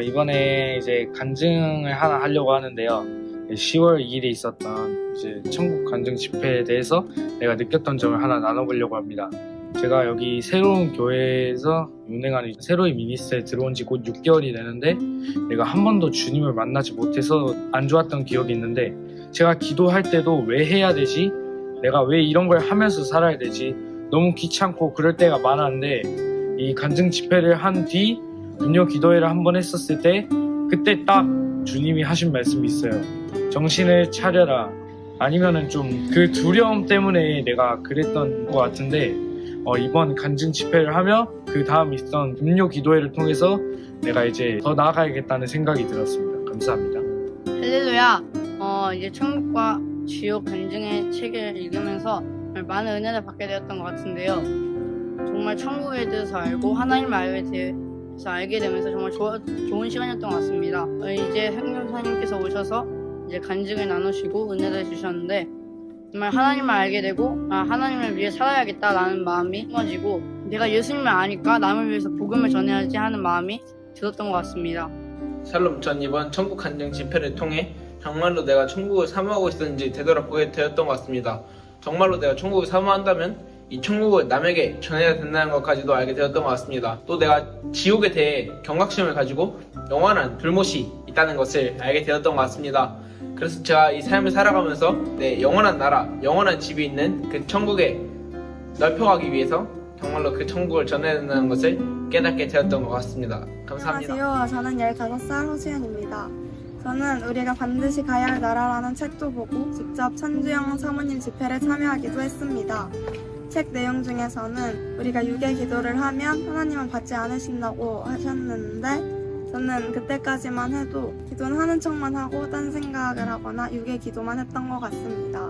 이번에 이제 간증을 하나 하려고 하는데요. 10월 2일에 있었던 이제 천국 간증 집회에 대해서 내가 느꼈던 점을 하나 나눠보려고 합니다. 제가 여기 새로운 교회에서 운행하는 새로이 미니스트리에 들어온 지 곧 6개월이 되는데 내가 한 번도 주님을 만나지 못해서 안 좋았던 기억이 있는데, 제가 기도할 때도 왜 해야 되지? 내가 왜 이런 걸 하면서 살아야 되지? 너무 귀찮고 그럴 때가 많았는데, 이 간증 집회를 한 뒤 분뇨 기도회를 한 번 했었을 때 그때 딱 주님이 하신 말씀이 있어요. 정신을 차려라. 아니면은 좀 그 두려움 때문에 내가 그랬던 것 같은데, 이번 간증 집회를 하며 그 다음 있던 분뇨 기도회를 통해서 내가 이제 더 나아가야겠다는 생각이 들었습니다. 감사합니다. 할렐루야. 이제 천국과 지옥 간증의 책을 읽으면서 정말 많은 은혜를 받게 되었던 것 같은데요. 정말 천국에 대해서 알고 하나님을 알게 되면서 정말 좋은 시간이었던 것 같습니다. 이제 성령사님께서 오셔서 이제 간증을 나누시고 은혜를 주셨는데, 정말 하나님을 알게 되고 하나님을 위해 살아야겠다라는 마음이 심어지고, 내가 예수님을 아니까 남을 위해서 복음을 전해야지 하는 마음이 들었던 것 같습니다. 샬롬, 전 이번 천국 간증 집회를 통해 정말로 내가 천국을 사모하고 있었는지 되돌아보게 되었던 것 같습니다. 정말로 내가 천국을 사모한다면 이 천국을 남에게 전해야 된다는 것까지도 알게 되었던 것 같습니다. 또 내가 지옥에 대해 경각심을 가지고 영원한 불못이 있다는 것을 알게 되었던 것 같습니다. 그래서 제가 이 삶을 살아가면서 내 영원한 나라, 영원한 집이 있는 그 천국에 넓혀가기 위해서 정말로 그 천국을 전해야 된다는 것을 깨닫게 되었던 것 같습니다. 감사합니다. 안녕하세요. 저는 15살 허수연입니다. 저는 우리가 반드시 가야 할 나라라는 책도 보고 직접 천주영 사모님 집회를 참여하기도 했습니다. 책 내용 중에서는 우리가 유괴 기도를 하면 하나님은 받지 않으신다고 하셨는데, 저는 그때까지만 해도 기도는 하는 척만 하고 딴 생각을 하거나 유괴 기도만 했던 것 같습니다.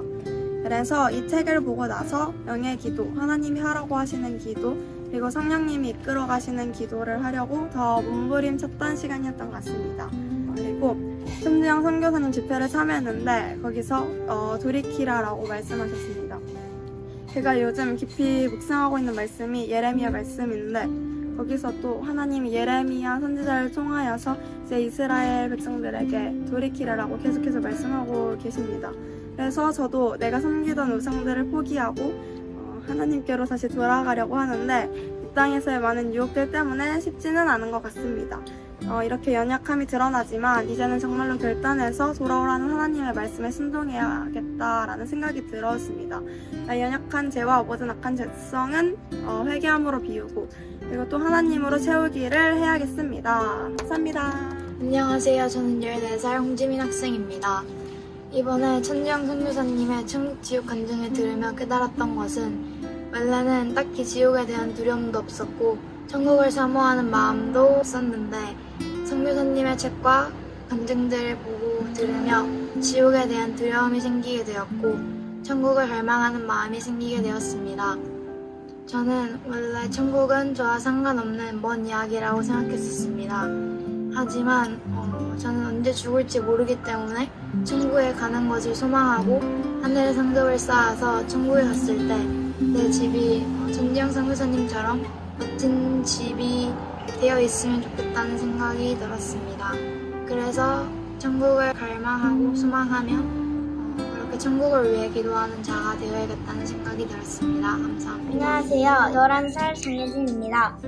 그래서 이 책을 보고 나서 영의 기도, 하나님이 하라고 하시는 기도, 그리고 성령님이 이끌어 가시는 기도를 하려고 더 몸부림쳤던 시간이었던 것 같습니다. 그리고 천주영 선교사님 집회를 참여했는데 거기서 돌이키라라고 말씀하셨습니다. 제가 요즘 깊이 묵상하고 있는 말씀이 예레미야 말씀인데, 거기서 또 하나님이 예레미야 선지자를 통하여서 이제 이스라엘 백성들에게 돌이키라라고 계속해서 말씀하고 계십니다. 그래서 저도 내가 섬기던 우상들을 포기하고 하나님께로 다시 돌아가려고 하는데, 이 땅에서의 많은 유혹들 때문에 쉽지는 않은 것 같습니다. 이렇게 연약함이 드러나지만 이제는 정말로 결단해서 돌아오라는 하나님의 말씀에 순종해야겠다라는 생각이 들었습니다. 연약한 죄와 모든 악한 죄성은 회개함으로 비우고, 그리고 또 하나님으로 채우기를 해야겠습니다. 감사합니다. 안녕하세요. 저는 14살 홍지민 학생입니다. 이번에 천주영 선교사님의 천국 지옥 간증을 들으며 깨달았던 것은, 원래는 딱히 지옥에 대한 두려움도 없었고 천국을 사모하는 마음도 없었는데, 선교사님의 책과 간증들을 보고 들으며 지옥에 대한 두려움이 생기게 되었고 천국을 갈망하는 마음이 생기게 되었습니다. 저는 원래 천국은 저와 상관없는 먼 이야기라고 생각했었습니다. 하지만 저는 언제 죽을지 모르기 때문에 천국에 가는 것을 소망하고 하늘의 상급을 쌓아서 천국에 갔을 때 내 집이 천주영 선교사님처럼 멋진 집이 되어 있으면 좋겠다는 생각이 들었습니다. 그래서 천국을 갈망하고 소망하며 그렇게 천국을 위해 기도하는 자가 되어야겠다는 생각이 들었습니다. 감사합니다. 안녕하세요. 11살 정예진입니다.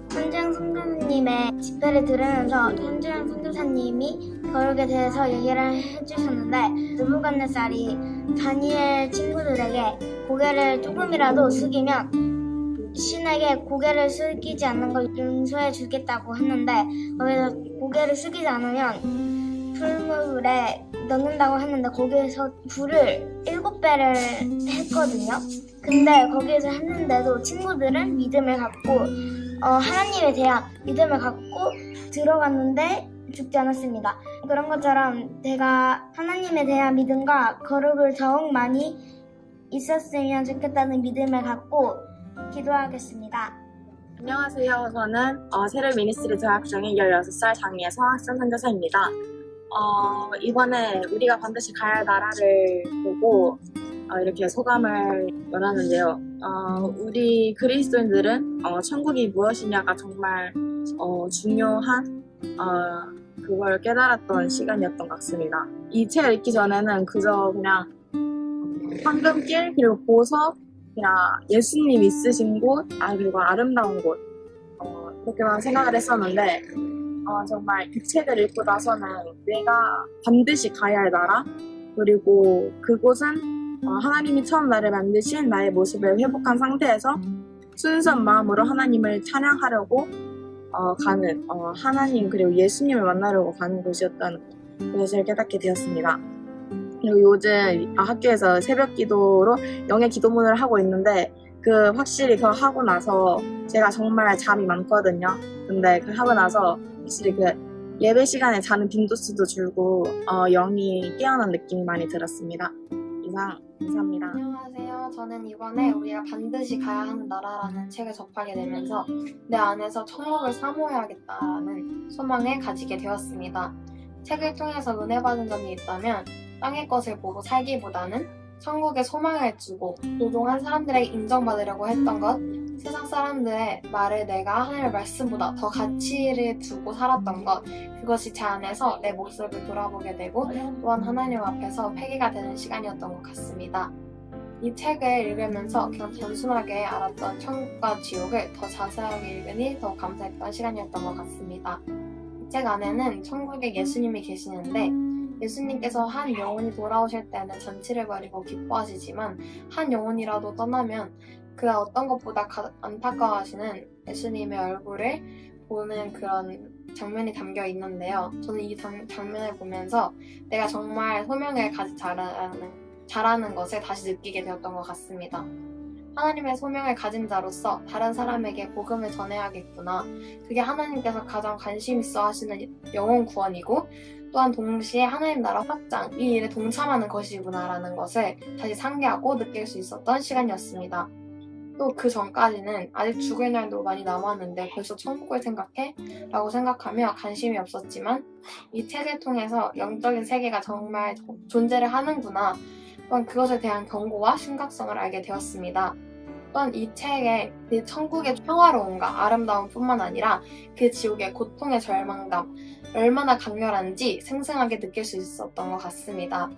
천주영 선교사님의 집회를 들으면서 천주영 선교사님이 거룩에 대해서 얘기를 해주셨는데, 느부갓네살이 다니엘 친구들에게 고개를 조금이라도 숙이면 신에게 고개를 숙이지 않는 걸 용서해 주겠다고 했는데, 거기서 고개를 숙이지 않으면 풀물에 넣는다고 했는데 거기에서 불을 7배를 했거든요. 근데 거기에서 했는데도 친구들은 믿음을 갖고 하나님에 대한 믿음을 갖고 들어갔는데 죽지 않았습니다. 그런 것처럼 제가 하나님에 대한 믿음과 거룩을 더욱 많이 있었으면 좋겠다는 믿음을 갖고 기도하겠습니다. 안녕하세요. 저는 새로이 미니스트리 재학 중인 16살 장미의 성학생 선교사입니다. 이번에 우리가 반드시 가야 할 나라를 보고 이렇게 소감을 말하는데요. 우리 그리스도인들은 천국이 무엇이냐가 정말 중요한 그걸 깨달았던 시간이었던 것 같습니다. 이 책을 읽기 전에는 그저 그냥 황금길 그리고 보석 그냥 예수님 있으신 곳 그리고 아름다운 곳 그렇게만 생각을 했었는데 정말 이 책을 읽고 나서는 내가 반드시 가야 할 나라 그리고 그곳은 하나님이 처음 나를 만드신 나의 모습을 회복한 상태에서 순수한 마음으로 하나님을 찬양하려고 가는 하나님 그리고 예수님을 만나려고 가는 곳이었다는 것을 깨닫게 되었습니다. 그리고 요즘 학교에서 새벽 기도로 영의 기도문을 하고 있는데 확실히 그거 하고 나서 제가 정말 잠이 많거든요. 근데 하고 나서 확실히 예배 시간에 자는 빈도수도 줄고 영이 깨어난 느낌이 많이 들었습니다. 이상 감사합니다. 안녕하세요. 저는 이번에 우리가 반드시 가야 하는 나라라는 책을 접하게 되면서 내 안에서 천국을 사모해야겠다라는 소망을 가지게 되었습니다. 책을 통해서 은혜 받은 점이 있다면 땅의 것을 보고 살기보다는 천국에 소망을 주고 노동한 사람들에게 인정받으려고 했던 것, 세상 사람들의 말을 내가 하나님의 말씀보다 더 가치를 두고 살았던 것, 그것이 제 안에서 내 모습을 돌아보게 되고 또한 하나님 앞에서 회개가 되는 시간이었던 것 같습니다. 이 책을 읽으면서 그냥 단순하게 알았던 천국과 지옥을 더 자세하게 읽으니 더 감사했던 시간이었던 것 같습니다. 이 책 안에는 천국에 예수님이 계시는데 예수님께서 한 영혼이 돌아오실 때는 잔치를 벌이고 기뻐하시지만 한 영혼이라도 떠나면 그 어떤 것보다 안타까워하시는 예수님의 얼굴을 보는 그런 장면이 담겨 있는데요. 저는 이 장면을 보면서 내가 정말 소명을 가지 잘하는 것을 다시 느끼게 되었던 것 같습니다. 하나님의 소명을 가진 자로서 다른 사람에게 복음을 전해야겠구나. 그게 하나님께서 가장 관심 있어 하시는 영혼 구원이고 또한 동시에 하나님 나라 확장, 이 일에 동참하는 것이구나라는 것을 다시 상기하고 느낄 수 있었던 시간이었습니다. 또 그 전까지는 아직 죽을 날도 많이 남았는데 벌써 천국을 생각해? 라고 생각하며 관심이 없었지만 이 책을 통해서 영적인 세계가 정말 존재를 하는구나. 또한 그것에 대한 경고와 심각성을 알게 되었습니다. 또한 이 책에 그 천국의 평화로움과 아름다움 뿐만 아니라 그 지옥의 고통의 절망감, 얼마나 강렬한지 생생하게 느낄 수 있었던 것 같습니다.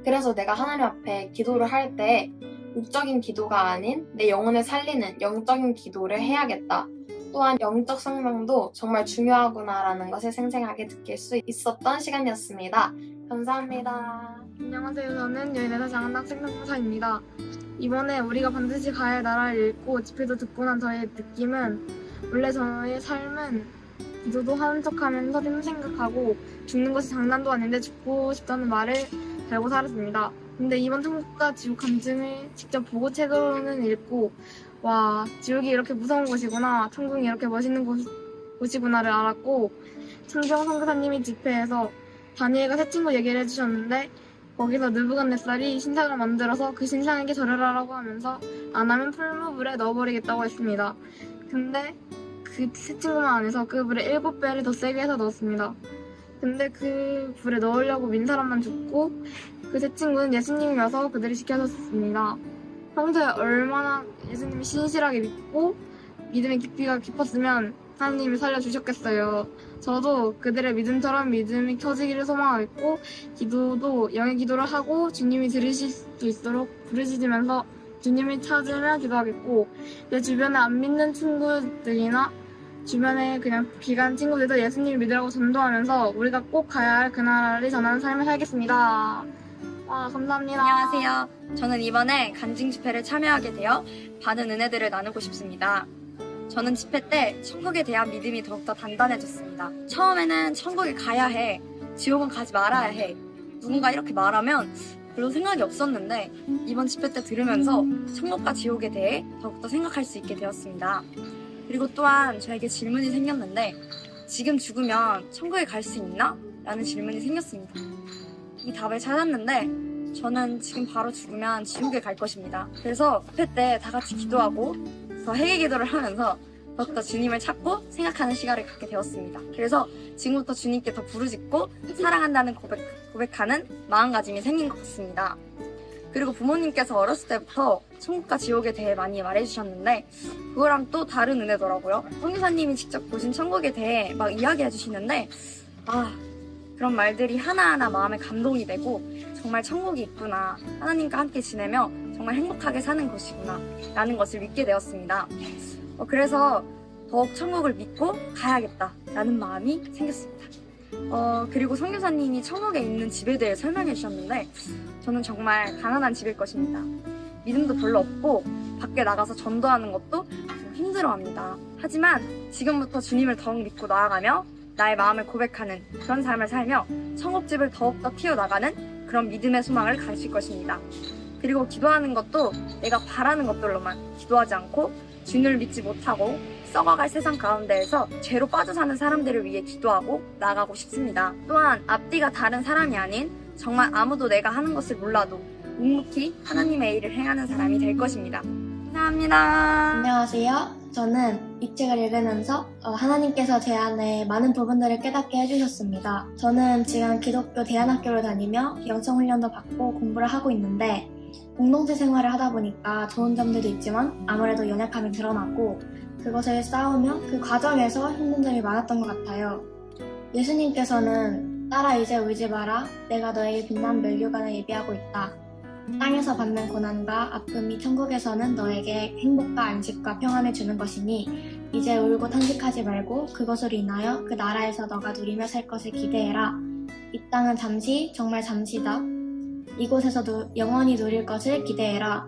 그래서 내가 하나님 앞에 기도를 할 때 육적인 기도가 아닌 내 영혼을 살리는 영적인 기도를 해야겠다. 또한 영적 성장도 정말 중요하구나라는 것을 생생하게 느낄 수 있었던 시간이었습니다. 감사합니다. 안녕하세요. 저는 14살 장한학생 상무사입니다. 이번에 우리가 반드시 가야 할 나라를 읽고 집회도 듣고 난 저의 느낌은 원래 저의 삶은 기도도 하는 척하면서 생각하고 죽는 것이 장난도 아닌데 죽고 싶다는 말을 달고 살았습니다. 근데 이번 천국과 지옥 간증을 직접 보고 책으로는 읽고 와 지옥이 이렇게 무서운 곳이구나 천국이 이렇게 멋있는 곳이구나를 알았고 천주영 선교사님이 집회에서 다니엘과 새 친구 얘기를 해주셨는데 거기서 느부갓네살이 신상을 만들어서 그 신상에게 절하라고 하면서 안 하면 풀무불에 넣어버리겠다고 했습니다. 근데 그 새 친구만 안 해서 그 불에 7배를 더 세게 해서 넣었습니다. 근데 그 불에 넣으려고 민 사람만 죽고 그 새 친구는 예수님이어서 그들이 지켜줬습니다. 평소에 얼마나 예수님이 신실하게 믿고 믿음의 깊이가 깊었으면 하나님이 살려주셨겠어요. 저도 그들의 믿음처럼 믿음이 켜지기를 소망하겠고 기도도 영의 기도를 하고 주님이 들으실 수 있도록 부르짖으면서 주님을 찾으며 기도하겠고 내 주변에 안 믿는 친구들이나 주변에 그냥 비간 친구들도 예수님을 믿으라고 전도하면서 우리가 꼭 가야 할 그 나라를 전하는 삶을 살겠습니다. 감사합니다. 안녕하세요. 저는 이번에 간증 집회를 참여하게 되어 많은 은혜들을 나누고 싶습니다. 저는 집회 때 천국에 대한 믿음이 더욱더 단단해졌습니다. 처음에는 천국에 가야 해, 지옥은 가지 말아야 해, 누군가 이렇게 말하면 별로 생각이 없었는데 이번 집회 때 들으면서 천국과 지옥에 대해 더욱더 생각할 수 있게 되었습니다. 그리고 또한 저에게 질문이 생겼는데 지금 죽으면 천국에 갈 수 있나? 라는 질문이 생겼습니다. 이 답을 찾았는데 저는 지금 바로 죽으면 지옥에 갈 것입니다. 그래서 집회 때 다 같이 기도하고 더 회개 기도를 하면서 더욱더 주님을 찾고 생각하는 시간을 갖게 되었습니다. 그래서 지금부터 주님께 더 부르짖고 사랑한다는 고백하는 마음가짐이 생긴 것 같습니다. 그리고 부모님께서 어렸을 때부터 천국과 지옥에 대해 많이 말해주셨는데 그거랑 또 다른 은혜더라고요. 성교사님이 직접 보신 천국에 대해 막 이야기해 주시는데 그런 말들이 하나하나 마음에 감동이 되고 정말 천국이 있구나, 하나님과 함께 지내며 정말 행복하게 사는 것이구나 라는 것을 믿게 되었습니다. 그래서 더욱 천국을 믿고 가야겠다라는 마음이 생겼습니다. 그리고 선교사님이 천국에 있는 집에 대해 설명해 주셨는데 저는 정말 가난한 집일 것입니다. 믿음도 별로 없고 밖에 나가서 전도하는 것도 좀 힘들어합니다. 하지만 지금부터 주님을 더욱 믿고 나아가며 나의 마음을 고백하는 그런 삶을 살며 천국집을 더욱더 튀어나가는 그런 믿음의 소망을 가질 것입니다. 그리고 기도하는 것도 내가 바라는 것들로만 기도하지 않고 주님을 믿지 못하고 썩어갈 세상 가운데에서 죄로 빠져 사는 사람들을 위해 기도하고 나아가고 싶습니다. 또한 앞뒤가 다른 사람이 아닌 정말 아무도 내가 하는 것을 몰라도 묵묵히 하나님의 일을 행하는 사람이 될 것입니다. 감사합니다. 안녕하세요. 저는 이 책을 읽으면서 하나님께서 제 안에 많은 부분들을 깨닫게 해주셨습니다. 저는 지금 기독교 대안학교를 다니며 영성훈련도 받고 공부를 하고 있는데 공동체 생활을 하다 보니까 좋은 점들도 있지만 아무래도 연약함이 드러나고 그것을 쌓으며 그 과정에서 힘든 점이 많았던 것 같아요. 예수님께서는 딸아 이제 울지 마라. 내가 너에게 빛난 면류관을 예비하고 있다. 땅에서 받는 고난과 아픔이 천국에서는 너에게 행복과 안식과 평안을 주는 것이니 이제 울고 탄식하지 말고 그것으로 인하여 그 나라에서 너가 누리며 살 것을 기대해라. 이 땅은 잠시 정말 잠시다. 이곳에서도 영원히 누릴 것을 기대해라.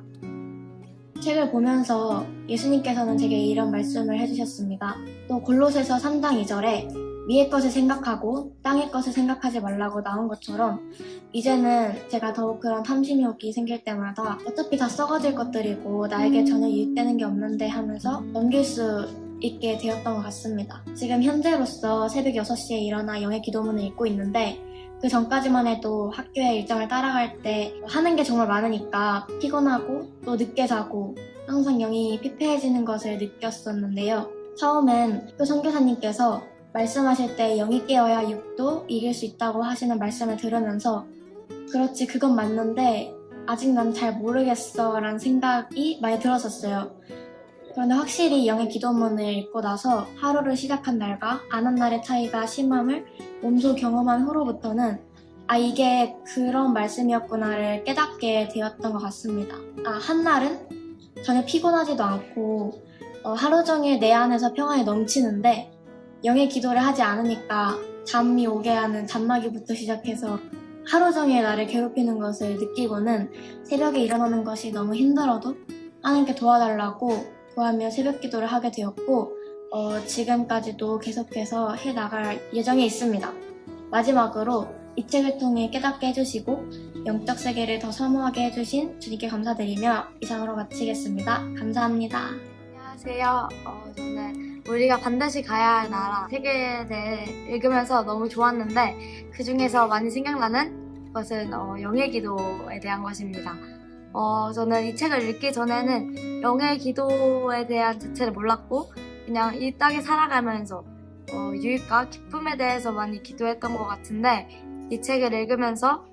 책을 보면서 예수님께서는 제게 이런 말씀을 해주셨습니다. 또 골로새서 3장 2절에 위의 것을 생각하고 땅의 것을 생각하지 말라고 나온 것처럼 이제는 제가 더욱 그런 탐심욕이 생길 때마다 어차피 다 썩어질 것들이고 나에게 전혀 유익되는 게 없는데 하면서 넘길 수 있게 되었던 것 같습니다. 지금 현재로서 새벽 6시에 일어나 영의 기도문을 읽고 있는데 그 전까지만 해도 학교의 일정을 따라갈 때 하는 게 정말 많으니까 피곤하고 또 늦게 자고 항상 영이 피폐해지는 것을 느꼈었는데요. 처음엔 그 선교사님께서 말씀하실 때 영이 깨어야 육도 이길 수 있다고 하시는 말씀을 들으면서 그렇지 그건 맞는데 아직 난 잘 모르겠어 라는 생각이 많이 들었었어요. 그런데 확실히 영의 기도문을 읽고 나서 하루를 시작한 날과 안 한 날의 차이가 심함을 몸소 경험한 후로부터는 이게 그런 말씀이었구나를 깨닫게 되었던 것 같습니다. 한날은 전혀 피곤하지도 않고 하루 종일 내 안에서 평안이 넘치는데 영의 기도를 하지 않으니까 잠이 오게 하는 잠마귀부터 시작해서 하루 종일 나를 괴롭히는 것을 느끼고는 새벽에 일어나는 것이 너무 힘들어도 하나님께 도와달라고 구하며 새벽 기도를 하게 되었고 지금까지도 계속해서 해나갈 예정에 있습니다. 마지막으로 이 책을 통해 깨닫게 해주시고 영적 세계를 더 사모하게 해주신 주님께 감사드리며 이상으로 마치겠습니다. 감사합니다. 안녕하세요. 저는 우리가 반드시 가야 할 나라 책에 대해 읽으면서 너무 좋았는데 그 중에서 많이 생각나는 것은 영의 기도에 대한 것입니다. 저는 이 책을 읽기 전에는 영의 기도에 대한 자체를 몰랐고 그냥 이 땅에 살아가면서 유익과 기쁨에 대해서 많이 기도했던 것 같은데 이 책을 읽으면서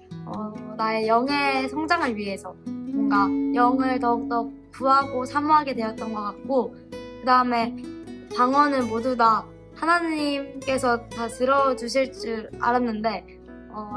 나의 영의 성장을 위해서 뭔가 영을 더욱더 구하고 사모하게 되었던 것 같고 그 다음에 방언은 모두 다 하나님께서 다 들어주실 줄 알았는데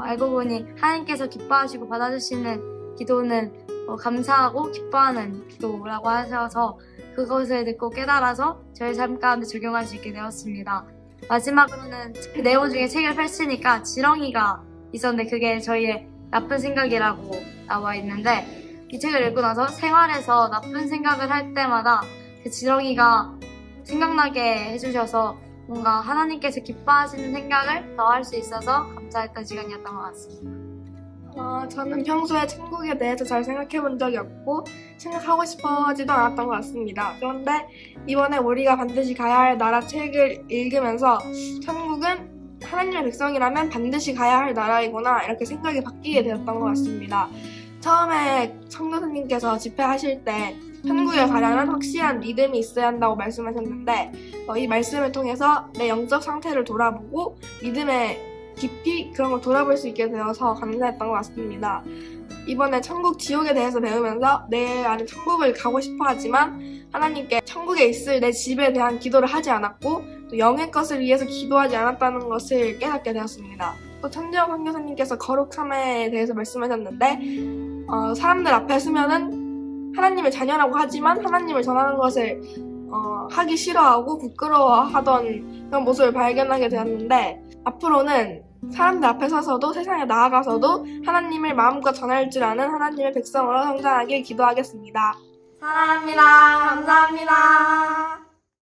알고 보니 하나님께서 기뻐하시고 받아주시는 기도는 감사하고 기뻐하는 기도라고 하셔서 그것을 듣고 깨달아서 저희 삶 가운데 적용할 수 있게 되었습니다. 마지막으로는 내용 중에 책을 펼치니까 지렁이가 있었는데 그게 저희의 나쁜 생각이라고 나와 있는데 이 책을 읽고 나서 생활에서 나쁜 생각을 할 때마다 그 지렁이가 생각나게 해주셔서 뭔가 하나님께서 기뻐하시는 생각을 더 할 수 있어서 감사했던 시간이었던 것 같습니다. 저는 평소에 천국에 대해서 잘 생각해 본 적이 없고 생각하고 싶어하지도 않았던 것 같습니다. 그런데 이번에 우리가 반드시 가야 할 나라 책을 읽으면서 천국은 하나님의 백성이라면 반드시 가야 할 나라이구나 이렇게 생각이 바뀌게 되었던 것 같습니다. 처음에 성교사님께서 집회하실 때 천국에 가려면 확실한 믿음이 있어야 한다고 말씀하셨는데 이 말씀을 통해서 내 영적 상태를 돌아보고 믿음의 깊이 그런 걸 돌아볼 수 있게 되어서 감사했던 것 같습니다. 이번에 천국, 지옥에 대해서 배우면서 내 안에 천국을 가고 싶어 하지만 하나님께 천국에 있을 내 집에 대한 기도를 하지 않았고 또 영의 것을 위해서 기도하지 않았다는 것을 깨닫게 되었습니다. 또 천지영 선교사님께서 거룩 참회에 대해서 말씀하셨는데 사람들 앞에 서면은 하나님의 자녀라고 하지만 하나님을 전하는 것을 하기 싫어하고 부끄러워하던 그런 모습을 발견하게 되었는데 앞으로는 사람들 앞에 서서도 세상에 나아가서도 하나님을 마음껏 전할 줄 아는 하나님의 백성으로 성장하길 기도하겠습니다. 사랑합니다. 감사합니다.